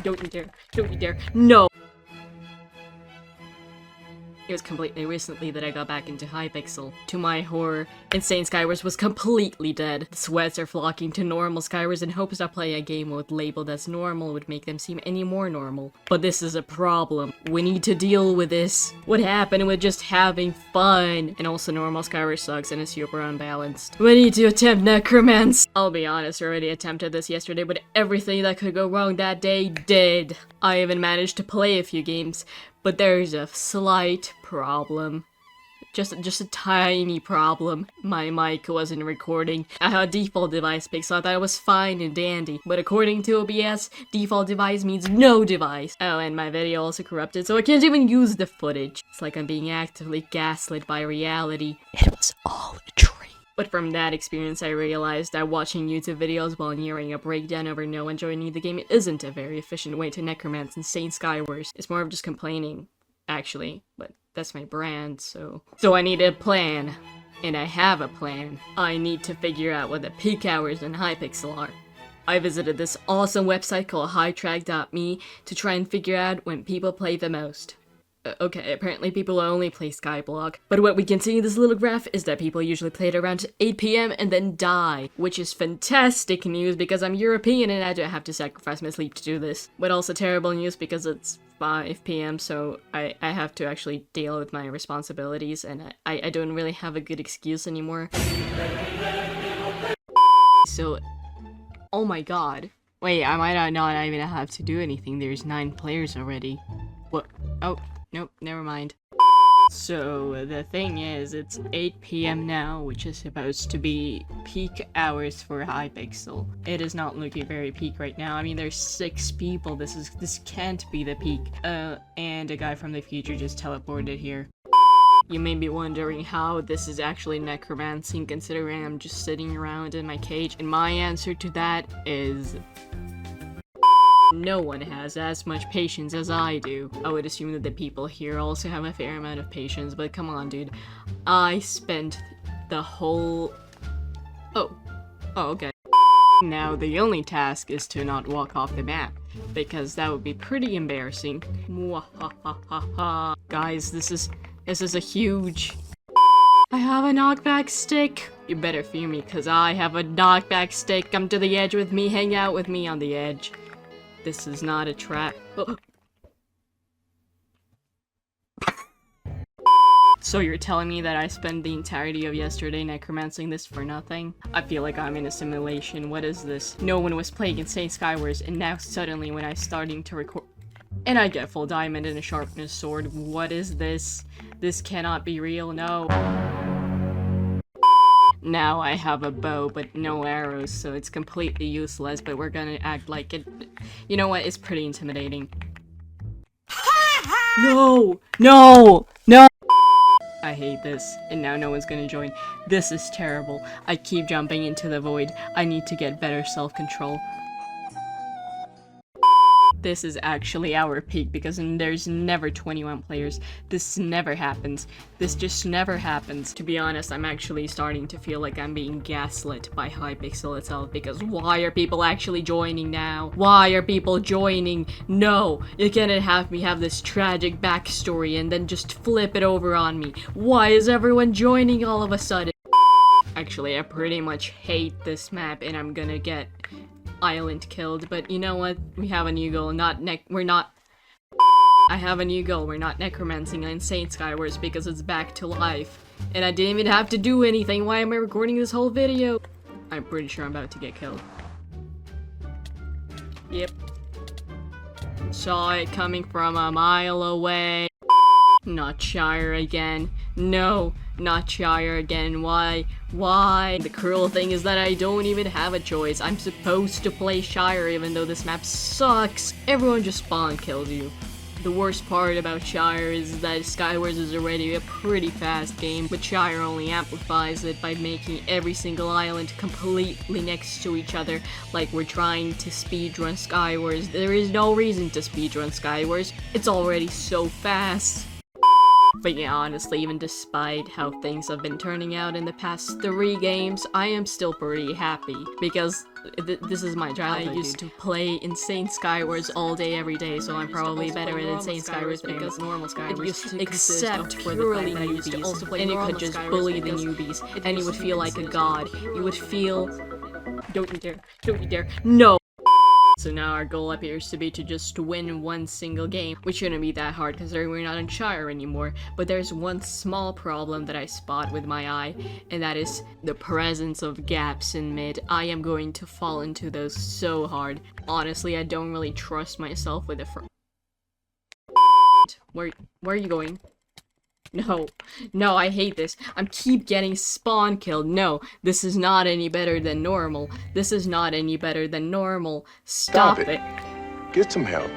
Don't you dare. Don't you dare. No! It was completely recently that I got back into Hypixel. To my horror, Insane Skywars was completely dead. The sweats are flocking to normal Skywars in hopes that playing a game mode labeled as normal would make them seem any more normal. But this is a problem. We need to deal with this. What happened with just having fun? And also normal Skywars sucks and is super unbalanced. We need to attempt necromance. I'll be honest, I already attempted this yesterday, but everything that could go wrong that day did. I even managed to play a few games, but there's a slight problem. Just a tiny problem. My mic wasn't recording. I had a default device pick, so I thought it was fine and dandy. But according to OBS, default device means no device. Oh, and my video also corrupted, so I can't even use the footage. It's like I'm being actively gaslit by reality. It was all a dream. But from that experience, I realized that watching YouTube videos while nearing a breakdown over no one joining the game isn't a very efficient way to necromance Insane Skywars. It's more of just complaining, actually, but that's my brand, so I need a plan. And I have a plan. I need to figure out what the peak hours in Hypixel are. I visited this awesome website called hightrack.me to try and figure out when people play the most. Okay, apparently people only play Skyblock, but what we can see in this little graph is that people usually play it around 8 PM and then die, which is fantastic news because I'm European and I don't have to sacrifice my sleep to do this. But also terrible news because it's 5 PM, so I have to actually deal with my responsibilities and I don't really have a good excuse anymore. So, oh my god. Wait, I might not even have to do anything, there's 9 players already. What? Oh. Nope, never mind. So, the thing is, it's 8 PM now, which is supposed to be peak hours for Hypixel. It is not looking very peak right now. I mean, there's 6 people. This can't be the peak. And a guy from the future just teleported here. You may be wondering how this is actually necromancing, considering I'm just sitting around in my cage, and my answer to that is... no one has as much patience as I do. I would assume that the people here also have a fair amount of patience, but come on, dude. I spent the whole... Oh, okay. Now, the only task is to not walk off the map, because that would be pretty embarrassing. Mwahahaha. Guys, this is a huge... I have a knockback stick! You better fear me, cause I have a knockback stick. Come to the edge with me, hang out with me on the edge. This is not a trap. Oh. So you're telling me that I spent the entirety of yesterday necromancing this for nothing? I feel like I'm in a simulation. What is this? No one was playing Insane Skywars, and now suddenly when I'm starting to record... and I get full diamond and a sharpness sword. What is this? This cannot be real, no. Now I have a bow, but no arrows, so it's completely useless, but we're gonna act like it. You know what? It's pretty intimidating. No! No! No! I hate this, and now no one's gonna join. This is terrible. I keep jumping into the void. I need to get better self-control. This is actually our peak because there's never 21 players. This never happens. This just never happens. To be honest, I'm actually starting to feel like I'm being gaslit by Hypixel itself because why are people actually joining now? Why are people joining? No, you cannot have me have this tragic backstory and then just flip it over on me. Why is everyone joining all of a sudden? Actually, I pretty much hate this map and I'm gonna get island killed, but you know what? We have a new goal, I have a new goal, we're not necromancing Insane Skywars because it's back to life. And I didn't even have to do anything, why am I recording this whole video? I'm pretty sure I'm about to get killed. Yep. Saw it coming from a mile away. Not Shire again. No, not Shire again. Why? Why? The cruel thing is that I don't even have a choice. I'm supposed to play Shire even though this map sucks. Everyone just spawn kills you. The worst part about Shire is that Skywars is already a pretty fast game, but Shire only amplifies it by making every single island completely next to each other, like we're trying to speedrun Skywars. There is no reason to speedrun Skywars. It's already so fast. But yeah, honestly, even despite how things have been turning out in the past 3 games, I am still pretty happy, because this is my childhood. I used to play Insane Skywars all day, every day, so I'm probably better at Insane Skywars than normal Skywars, except for the fact that I used to also play and you could just bully the newbies, and you would feel like a god. You would feel... Don't you dare, no! So now our goal appears to be to just win one single game, which shouldn't be that hard considering we're not in Shire anymore. But there's one small problem that I spot with my eye, and that is the presence of gaps in mid. I am going to fall into those so hard. Honestly, I don't really trust myself with the Where are you going? No, I hate this. I'm keep getting spawn killed. No, this is not any better than normal. This is not any better than normal. Stop it. Get some help.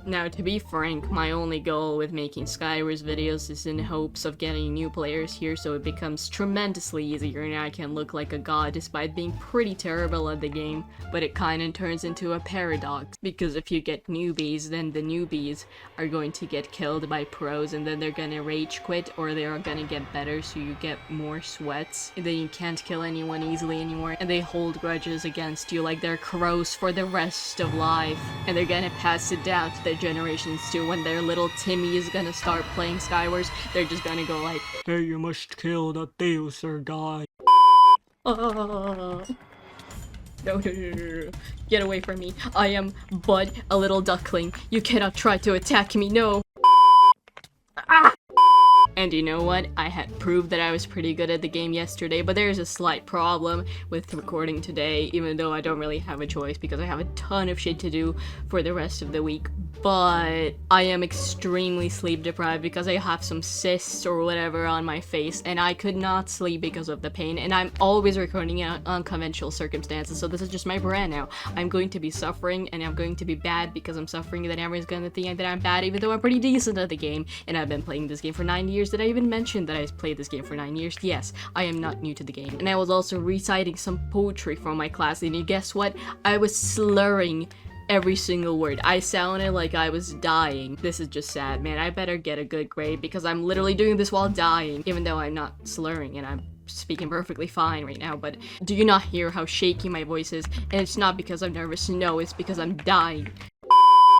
Now, to be frank, my only goal with making Skywars videos is in hopes of getting new players here so it becomes tremendously easier and I can look like a god despite being pretty terrible at the game. But it kinda turns into a paradox, because if you get newbies, then the newbies are going to get killed by pros and then they're gonna rage quit, or they're gonna get better so you get more sweats, and then you can't kill anyone easily anymore, and they hold grudges against you like they're crows for the rest of life, and they're gonna pass it down to their generations too. When their little Timmy is gonna start playing Skywars, they're just gonna go like, "Hey, you must kill the Deus or die." No, get away from me. I am but a little duckling. You cannot try to attack me, no. Ah! And you know what? I had proved that I was pretty good at the game yesterday, but there's a slight problem with recording today, even though I don't really have a choice because I have a ton of shit to do for the rest of the week. But I am extremely sleep deprived because I have some cysts or whatever on my face, and I could not sleep because of the pain, and I'm always recording in unconventional circumstances, so this is just my brand now. I'm going to be suffering, and I'm going to be bad because I'm suffering, and then everyone's going to think that I'm bad, even though I'm pretty decent at the game, and I've been playing this game for 9 years. Did I even mention that I played this game for 9 years? Yes, I am not new to the game. And I was also reciting some poetry from my class, and you guess what? I was slurring every single word. I sounded like I was dying. This is just sad, man. I better get a good grade because I'm literally doing this while dying, even though I'm not slurring and I'm speaking perfectly fine right now. But do you not hear how shaky my voice is? And it's not because I'm nervous, no, it's because I'm dying.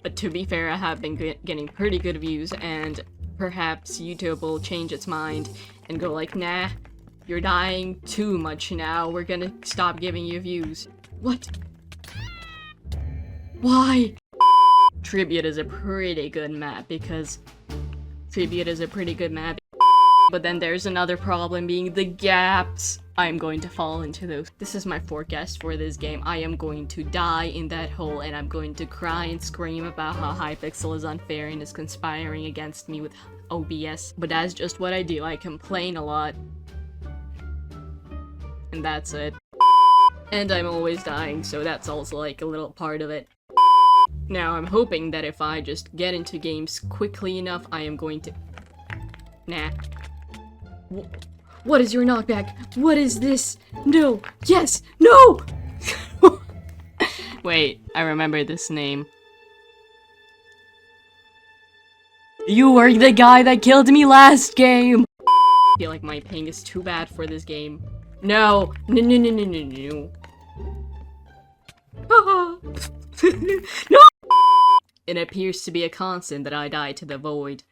But to be fair, I have been getting pretty good views, and perhaps YouTube will change its mind and go like, nah, you're dying too much now, we're gonna stop giving you views. What? Why? Tribute is a pretty good map but then there's another problem being the gaps. I'm going to fall into those. This is my forecast for this game. I am going to die in that hole, and I'm going to cry and scream about how hypixel is unfair and is conspiring against me with OBS. But that's just what I do. I complain a lot. And that's it. And I'm always dying, so that's also like a little part of it. Now, I'm hoping that if I just get into games quickly enough, I am going to... Nah. What is your knockback? What is this? No! Yes! No! Wait, I remember this name. You were the guy that killed me last game! I feel like my ping is too bad for this game. No! No. No! It appears to be a constant that I die to the void.